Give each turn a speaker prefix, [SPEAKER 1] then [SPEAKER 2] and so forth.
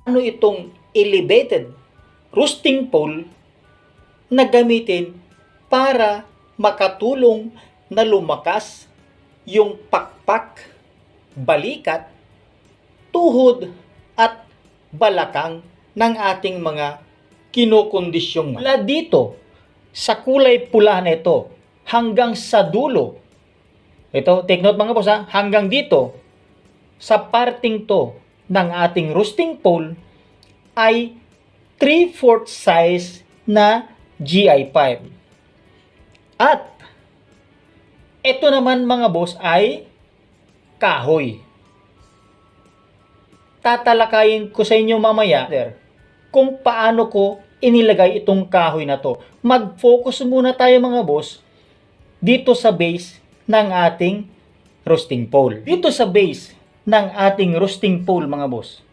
[SPEAKER 1] Ano itong elevated roosting pole na gamitin para makatulong na lumakas yung pakpak, balikat, tuhod at balakang ng ating mga kinukondisyong. Mula dito sa kulay pula na ito hanggang sa dulo, ito, take note mga boss ha, hanggang dito sa parting to ng ating roosting pole ay 3/4 size na GI5. At ito naman mga boss ay kahoy. Tatalakayin ko sa inyo mamaya kung paano ko inilagay itong kahoy na to. Mag-focus muna tayo mga boss dito sa base ng ating roosting pole. Dito sa base ng ating roosting pole mga boss,